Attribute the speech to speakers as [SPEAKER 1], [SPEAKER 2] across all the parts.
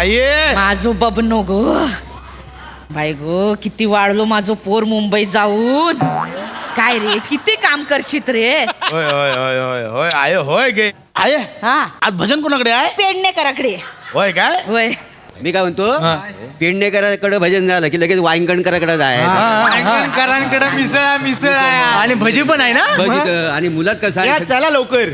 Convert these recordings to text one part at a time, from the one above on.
[SPEAKER 1] आये
[SPEAKER 2] माझो बबनो गो बाई गो किती वाढलो माझो पोर मुंबई जाऊन काय रे किती काम करशीत रे
[SPEAKER 1] होय होय होय होय होय आये होय गे आये
[SPEAKER 2] हा
[SPEAKER 1] आज भजन कोणाकडे आहे
[SPEAKER 2] पेडणेकराकडे
[SPEAKER 1] होय काय
[SPEAKER 2] होय
[SPEAKER 3] मी काय म्हणतो पेडणेकराकडे भजन झालं की लगेच वाईंगणकराकडे जायचं
[SPEAKER 4] करांकडे मिसळ आहे आणि भजी पण आहे ना
[SPEAKER 3] भजी आणि मुलात कसं
[SPEAKER 4] या
[SPEAKER 3] आहे
[SPEAKER 4] चला लवकर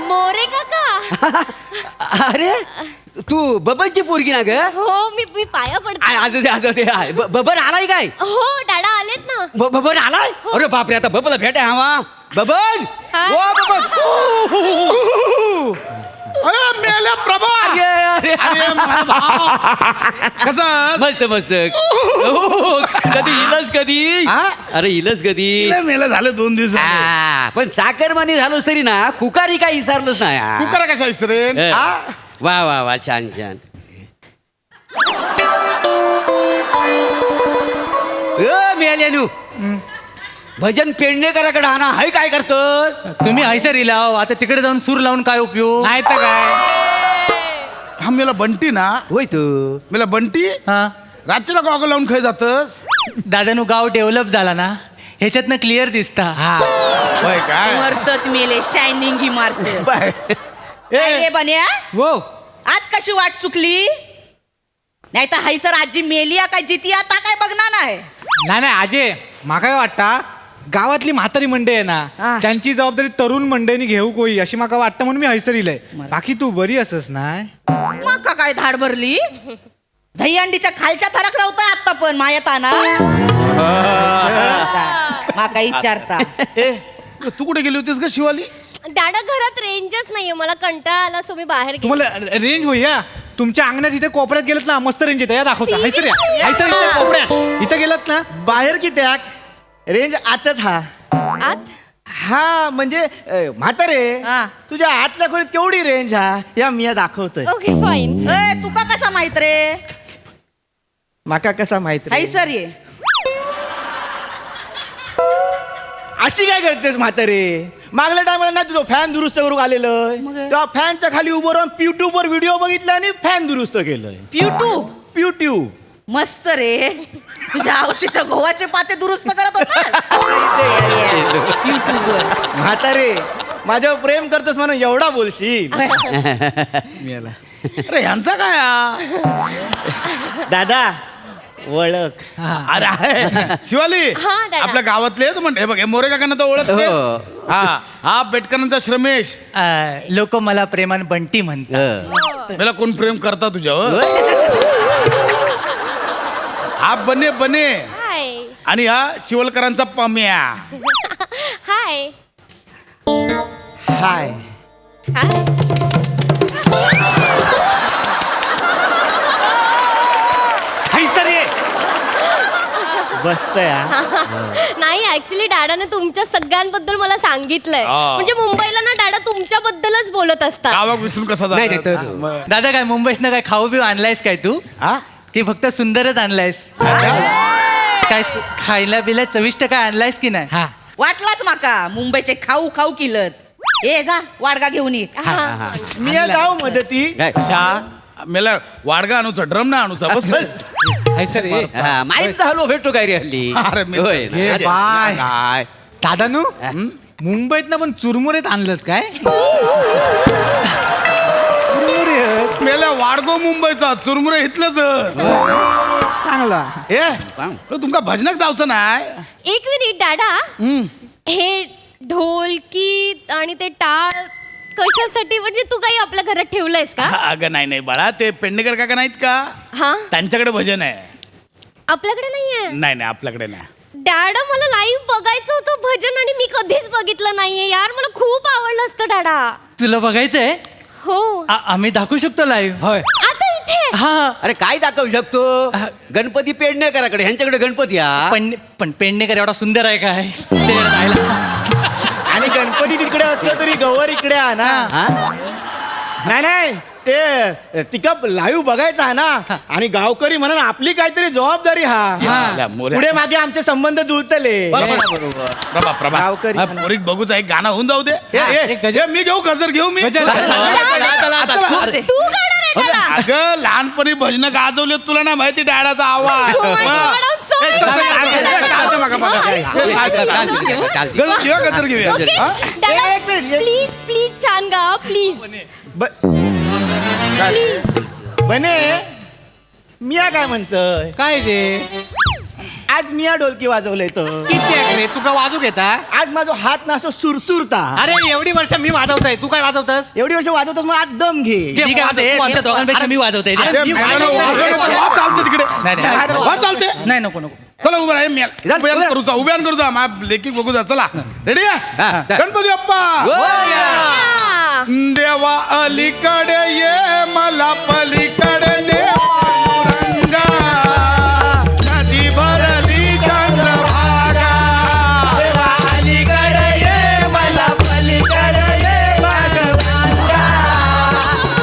[SPEAKER 5] मोरे काका.
[SPEAKER 3] अरे तू बबनची पोरगी ना ग
[SPEAKER 5] हो मी पाया पडते.
[SPEAKER 3] आज बबन आलाय काय
[SPEAKER 5] हो दादा आलेत ना.
[SPEAKER 3] बबन आलाय अरे बापरे आता बबनला भेट आहे हवा बबन
[SPEAKER 5] हा?
[SPEAKER 3] ओ बबन
[SPEAKER 1] अरे मेल्या प्रभा
[SPEAKER 3] अरे
[SPEAKER 1] अरे माझा भाव. कसं
[SPEAKER 3] मस्त मस्त कधी इलस कधी
[SPEAKER 1] हा?
[SPEAKER 3] अरे इलस कधी
[SPEAKER 1] मेला झालं 2 दिवस
[SPEAKER 3] पण साखरमानी झालोस तरी ना कुकारी काय विसरलोच ना
[SPEAKER 1] तू करा कशा विसरेन
[SPEAKER 3] ए.
[SPEAKER 1] हा?
[SPEAKER 3] वा वा वा छान छान मेल्यानू भजन पेडणेकराकडे हा ना हाय काय करतो
[SPEAKER 4] तुम्ही हैसर इलाव आता तिकडे जाऊन सूर लावून काय उपयोग नाही तर काय
[SPEAKER 1] हा मेला बंटी ना
[SPEAKER 3] होय तू
[SPEAKER 1] मेला बंटी
[SPEAKER 4] हा
[SPEAKER 1] रात्रीला गॉगल लावून खाय जातस
[SPEAKER 4] दादानू गाव डेव्हलप झाला ना ह्याच्यातनं क्लिअर दिसता
[SPEAKER 1] होय काय
[SPEAKER 2] मरतत मेले शायनिंग ही मारते
[SPEAKER 1] ए
[SPEAKER 2] रे बन्या
[SPEAKER 4] हो
[SPEAKER 2] आज कशी वाट चुकली नाही तर हायसर आजी मेलिया काय जिती आता काय बघणार नाही
[SPEAKER 6] नाही अजय माका काय वाटता गावातली म्हातारी मंडळी आहे
[SPEAKER 2] हा.
[SPEAKER 6] ना त्यांची जबाबदारी तरुण मंडळींनी घेऊ कोई अशी माका वाटतं म्हणून मी हैसर इलय बाकी तू बरी असस नाही
[SPEAKER 2] मका काय धाड भरली दहीहंडीच्या खालच्या थराक नव्हतं आता पण मायताना माका विचारता
[SPEAKER 1] ए तू कुठे गेली होतीस ग शिवाली
[SPEAKER 5] दादा घरात रेंजच नाहीये मला कंटाळा आला सो मी बाहेर गेले.
[SPEAKER 6] तुम्हाला रेंज होई या तुमच्या अंगणात इथे कोपऱ्यात गेलात ना मस्त रेंज येते या दाखवता
[SPEAKER 5] ठीक
[SPEAKER 6] हैसर या
[SPEAKER 5] आहे.
[SPEAKER 6] हैसर इथे कोपऱ्यात इथे गेलात ना
[SPEAKER 7] बाहेर किती रेंज आतच हा
[SPEAKER 5] आत
[SPEAKER 7] हा म्हणजे म्हातारे
[SPEAKER 2] हा.
[SPEAKER 7] तुझ्या आतल्या खोलीत केवढी रेंज हा या मी दाखवतोय
[SPEAKER 5] ओके फाईन.
[SPEAKER 2] ए तुका कसा माहित रे
[SPEAKER 7] माका कसा माहित रे?
[SPEAKER 2] हायसर ये
[SPEAKER 7] अशी काय करतेस म्हातारे मागल्या टायमाला ना तुझं फॅन दुरुस्त करून आलेलं तेव्हा फॅनच्या खाली उभं राहून युट्यूब वर व्हिडिओ बघितला आणि फॅन दुरुस्त केलं
[SPEAKER 2] युट्यूब
[SPEAKER 7] युट्यूब
[SPEAKER 2] मस्त रे तुझ्या औशीच्या गव्हाचे पाते दुरुस्त करत होता
[SPEAKER 7] म्हातारे माझ्यावर प्रेम करतोस म्हणून एवढा बोलशील
[SPEAKER 1] अरे ह्यांचा काय हा?
[SPEAKER 7] दादा ओळख
[SPEAKER 1] अरे आहे शिवाली
[SPEAKER 5] हा, दादा.
[SPEAKER 1] आपल्या गावातले आहेत म्हणजे हे बघ हे मोरे काकांना तर ओळख
[SPEAKER 3] हो.
[SPEAKER 1] हा हा बेटकरांचा श्रमेश
[SPEAKER 4] लोक मला प्रेमान बंटी म्हणतात
[SPEAKER 1] मला कोण प्रेम करता तुझ्यावर हा बने बने
[SPEAKER 5] हाय
[SPEAKER 1] आणि हा शिवलकरांचा पम्या
[SPEAKER 5] हाय
[SPEAKER 7] हाय
[SPEAKER 5] हाय.
[SPEAKER 6] हैसर ये
[SPEAKER 7] बसतय हा.
[SPEAKER 5] नाही ऍक्च्युली डॅडाने तुमच्या सगळ्यांबद्दल मला सांगितलंय
[SPEAKER 1] हा.
[SPEAKER 5] म्हणजे मुंबईला ना डॅडा तुमच्याबद्दलच बोलत असतात.
[SPEAKER 1] गावाक विसरून कसा
[SPEAKER 3] नाही, नाही, तर-
[SPEAKER 1] जाणार?
[SPEAKER 4] दादा काय मुंबईसनं काय खाऊ पिऊ आणलायस काय तू
[SPEAKER 1] हा?
[SPEAKER 4] की फक्त सुंदरच आणलायस काय खायला बिला चविष्ट काय आणलायस की नाही
[SPEAKER 2] वाटलाच माका मुंबईचे खाऊ खाऊ किलत ए जा वाडगा घेऊन ये
[SPEAKER 5] हा.
[SPEAKER 7] मी जाऊ मदती
[SPEAKER 1] शा मेला वाडगा आणूचा ड्रम ना आणूचा बस
[SPEAKER 6] हैसर ये
[SPEAKER 3] माहीत झालो भेटतो काय रे हल्ली
[SPEAKER 1] अरे मी-
[SPEAKER 3] होय ना.
[SPEAKER 6] हे
[SPEAKER 3] अरे,
[SPEAKER 6] बाय.
[SPEAKER 3] काय
[SPEAKER 6] दादानू मुंबईत ना पण चुरमुरेत आणलं काय चुरमुरे
[SPEAKER 1] मेला वाडगो मुंबईचा चुरमुरे इथलंच
[SPEAKER 6] चांगला
[SPEAKER 1] ए तो तुमका भजनाक जावचं नाही
[SPEAKER 5] एक मिनिट डॅडा हे ढोलकी आणि ते टाळ कशासाठी म्हणजे तू काही आपल्या घरात ठेवलंयस का?
[SPEAKER 1] अगं नाही नाही बाळा ते पेडणेकर काका नाहीत का
[SPEAKER 5] हा
[SPEAKER 1] त्यांच्याकडे भजन आहे
[SPEAKER 5] आपल्याकडे नाहीये.
[SPEAKER 1] नाही नाही आपल्याकडे नाही
[SPEAKER 5] डॅडा मला लाईव्ह बघायचं होतं भजन आणि मी कधीच बघितलं नाहीये यार मला खूप आवडलं असतं डॅडा.
[SPEAKER 4] तुला बघायचंय
[SPEAKER 5] हो
[SPEAKER 4] आम्ही दाखवू शकतो लाईव्ह होय
[SPEAKER 5] आता इथे
[SPEAKER 4] हा
[SPEAKER 3] अरे काय दाखवू शकतो गणपती पेडणेकराकडे ह्यांच्याकडे गणपती हा
[SPEAKER 4] पण पेडणेकर एवढा सुंदर आहे काय ते राहायला
[SPEAKER 7] आणि गणपती तिकडे असलं तरी गवर इकडे आहे ना
[SPEAKER 3] हा?
[SPEAKER 7] नाही नाही ते तिका लाईव्ह बघायचा आहे ना आणि गावकरी म्हणून आपली काहीतरी जबाबदारी हा
[SPEAKER 1] मोऱ्या.
[SPEAKER 7] पुढे मागे आमचे संबंध जुळतले
[SPEAKER 1] प्रभा प्रभा
[SPEAKER 7] गावकरी.
[SPEAKER 1] हा, पोरीत बघूच एक गाणं होऊन जाऊ दे हे मी घेऊ गजर घेऊ मी
[SPEAKER 6] गजर.
[SPEAKER 5] तू गाणार आहे डाडा
[SPEAKER 1] अगं लहानपणी भजन गाजवले तुला नाही माहिती डॅडाचा आवाज
[SPEAKER 5] Oh my God, I'm sorry.
[SPEAKER 1] गजर घेऊया गजर घेऊया हा?
[SPEAKER 5] प्लीज प्लीज छान गा प्लीज प्लीज
[SPEAKER 7] बने मिया काय म्हणतोय
[SPEAKER 6] काय रे
[SPEAKER 7] आज मिया ढोलकी वाजवलंय तर
[SPEAKER 6] किती आहे रे तुका वाजू घेता
[SPEAKER 7] आज माझा हात ना असं सुरसुरता
[SPEAKER 6] अरे एवढी वर्ष मी वाजवतोय तू काय वाजवतस
[SPEAKER 7] एवढी वर्ष वाजवतोस मग आज दम घे
[SPEAKER 4] ठीक आहे आमच्या दोघांपेक्षा मी वाजवते
[SPEAKER 6] अरे,
[SPEAKER 1] ते मेल्यानं वाजवलं, चालते तिकडे वाज चालते
[SPEAKER 4] नाही नको नको
[SPEAKER 1] चला उभं राहा उभ्यान करू जा उभ्यान करू जा माझ्या लेखी बघू जा चला रेडी आहे गणपती बाप्पा देवा अलीकडे ये मला पलीकडे ने पांडुरंगा नदी भरली चंद्रभागा देवा अलीकडे ये मला पलीकडे ये पांडुरंगा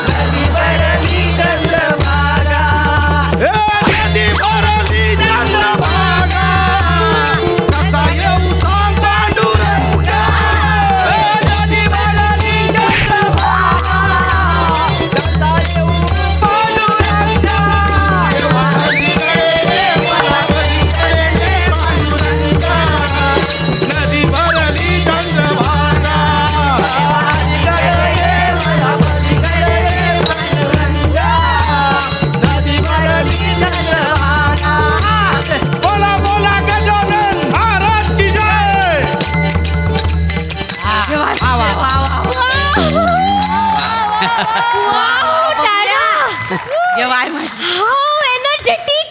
[SPEAKER 1] नदी भरली चंद्रभागा नदी भरली चंद्रभागा कसा येऊ सांग पांडुरंगा नदी भरली चंद्रभागा कसा येऊ पांडुरंगा देवा अलीकडे ये मला पलीकडे ये पांडुरंगा नदी भरली चंद्रभागा देवा अलीकडे ये मला पलीकडे ये पांडुरंगा नदी भरली चंद्रभागा बोला बोला गजानन महाराज की जय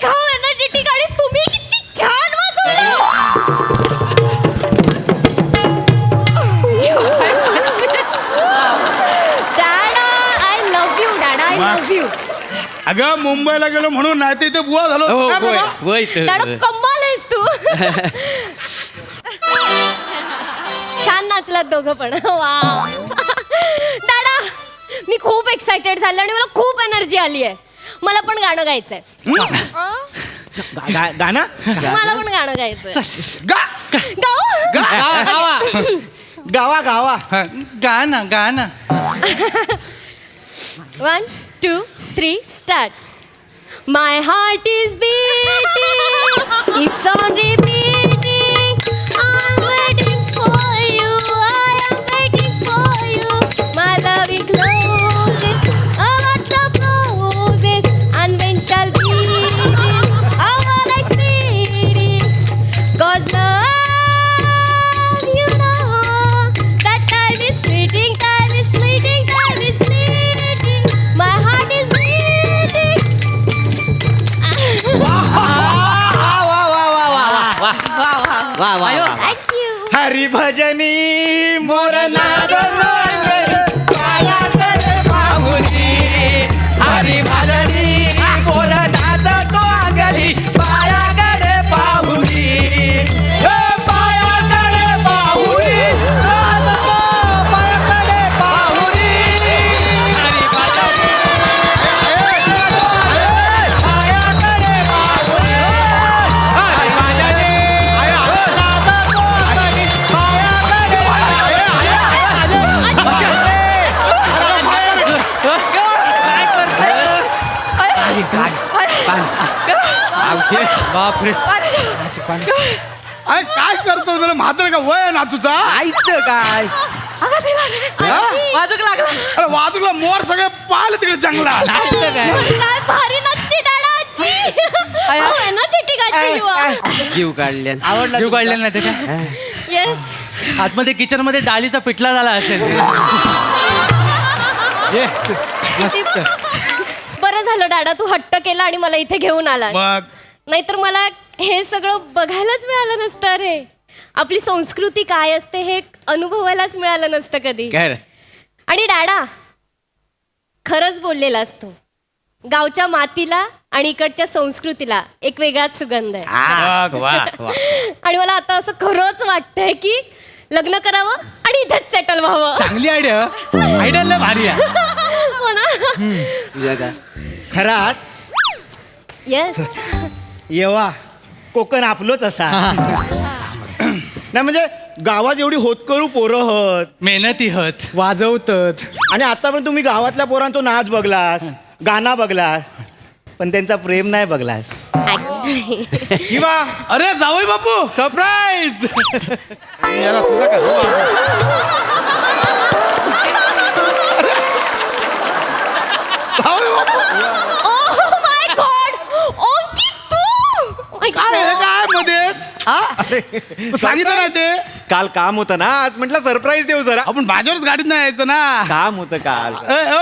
[SPEAKER 5] हाऊ एनर्जेटिक आणि तुम्ही किती छान वाजवलं डॅडा आय लव्ह यू डॅडा आय लव्ह यू
[SPEAKER 1] अगं मुंबईला गेलो म्हणून नाही तर इथे बुवा झालो काय बाबा?
[SPEAKER 5] डॅडा कमाल आहेस तू छान नाचलात दोघं पण वा डॅडा मी खूप एक्साइटेड झाले आणि मला खूप एनर्जी आली आहे मला पण गाणं गायचंय
[SPEAKER 7] गाणं
[SPEAKER 5] मला पण गाणं गायचंय
[SPEAKER 1] गा
[SPEAKER 5] गाऊ
[SPEAKER 7] गावा गावा
[SPEAKER 4] हा, गाणं गाणं
[SPEAKER 5] 1 2 3 start my heart is beating keeps on repeating I'm waiting for you I am waiting for you my love is closing what the roses and when shall be our exceeding cause love you know that time is fleeting time is fleeting time is fleeting my heart is beating
[SPEAKER 3] वा वा
[SPEAKER 5] thank you
[SPEAKER 7] Hari भजनी मोर नाद पायाकडे पाहुनी हरी भजनी मोर नाद तो आगली पायाकडे पाहुनी पायाकडे पाहुनी नाद तो पायाकडे पाहुनी हरी भजनी पायाकडे पाहुनी हरी भजनी
[SPEAKER 4] बापरे
[SPEAKER 1] अरे काय करतोस मला म्हातारे का वय आहे ना तुझा
[SPEAKER 3] ऐकतं काय
[SPEAKER 2] वाजूक लागला
[SPEAKER 1] अरे वाजूला मोर सगळे पाहिले तिकडे जंगलात
[SPEAKER 5] काय भारी नसते डाडाची एनर्जेटिक आजी
[SPEAKER 3] जीव काढल्या
[SPEAKER 7] आवडला
[SPEAKER 4] जीव काढलेला नाही ते काय
[SPEAKER 5] येस
[SPEAKER 4] आतमध्ये किचन मध्ये डालीचा पिठला झाला असेल
[SPEAKER 5] बरं झालं डाडा तू हट्ट केला आणि मला इथे घेऊन आला
[SPEAKER 1] मग
[SPEAKER 5] नाहीतर मला हे सगळं बघायलाच मिळालं नसतं रे आपली संस्कृती काय असते हे अनुभवायलाच मिळालं नसतं कधी
[SPEAKER 3] काय
[SPEAKER 5] आणि डॅडा खरंच बोललेला असतो गावच्या मातीला आणि इकडच्या संस्कृतीला एक वेगळाच सुगंध आहे
[SPEAKER 1] वा, वा, वा.
[SPEAKER 5] आणि मला आता असं खरंच वाटतंय की लग्न करावं आणि इथेच सेटल व्हावं.
[SPEAKER 6] चांगली आयडिया आयडिया लय भारी आहे.
[SPEAKER 5] हो ना.
[SPEAKER 3] तुझ्या का
[SPEAKER 7] खरात
[SPEAKER 5] येस.
[SPEAKER 7] येवा कोकण आपलोच असा. नाही म्हणजे गावात एवढी होतकरू पोरं हत
[SPEAKER 4] मेहनती हत.
[SPEAKER 6] वाजवतात.
[SPEAKER 7] आणि आतापर्यंत तुम्ही गावातल्या पोरांचा नाच बघलास, गाणं बघलास, पण त्यांचा प्रेम नाही बघलास.
[SPEAKER 1] किंवा अरे जावई बापू
[SPEAKER 6] सरप्राईज.
[SPEAKER 1] याला तुझा काय जावई बापू
[SPEAKER 5] ओह माय गॉड. ओंकी तू. Oh my
[SPEAKER 1] काय हे
[SPEAKER 5] God.
[SPEAKER 1] काय मध्येच हा? सांगितलं नाही ते
[SPEAKER 6] काल काम होतं ना, आज म्हटलं सरप्राईज देऊ जरा.
[SPEAKER 1] आपण बाजारच गाडीत नाही यायचं ना.
[SPEAKER 6] काम होतं काल.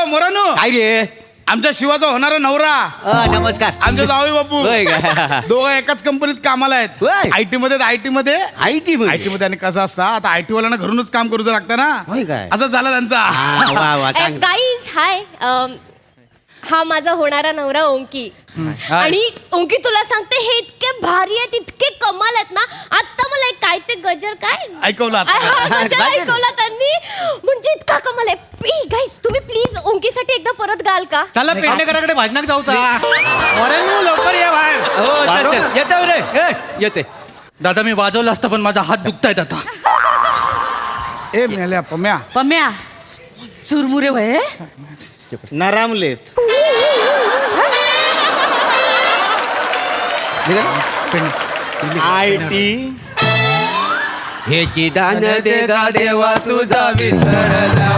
[SPEAKER 1] मोरानू
[SPEAKER 3] काय रे
[SPEAKER 1] आमच्या शिवाचा होणारा नवरा
[SPEAKER 3] नमस्कार
[SPEAKER 1] आमच्या जावई बापू
[SPEAKER 3] होय का?
[SPEAKER 1] दोघं एकाच कंपनीत कामाला आहेत.
[SPEAKER 3] होय.
[SPEAKER 1] आयटी मध्ये आयटी मध्ये
[SPEAKER 3] ऐकी
[SPEAKER 1] आयटी मध्ये आणि कसं असतं आता आयटी वाल्यांना घरूनच काम करूचं लागतं ना.
[SPEAKER 3] होय काय?
[SPEAKER 1] असं झालं त्यांचा.
[SPEAKER 3] वा वा चांगलं.
[SPEAKER 5] Guys hi. हा माझा होणारा नवरा ओंकी. आणि ओंकी तुला सांगते हे इतके भारी आहेत, इतके कमाल आहेत ना. आता मला एक काय ते गजर काय
[SPEAKER 1] ऐकवलं आता.
[SPEAKER 5] हा, गजर
[SPEAKER 3] गजर.
[SPEAKER 5] ऐकवला त्यांनी. म्हणजे इतका कमाल आहे. गाईज तुम्ही प्लीज ओंकीसाठी एकदा परत गाल का?
[SPEAKER 6] चला पेडणेकराकडे भाजनाक जाऊ लवकर ये बाहेर.
[SPEAKER 3] हो चल, चल. येतो रे ए, येते
[SPEAKER 4] दादा मी वाजवलं असतं पण माझा हात दुखतायत आता.
[SPEAKER 1] ए मेल्या पम्या
[SPEAKER 2] पम्या चुरमुरे वय
[SPEAKER 7] नरामलेत. आयटी
[SPEAKER 3] हे दान दे गा देवा तुझा विसरला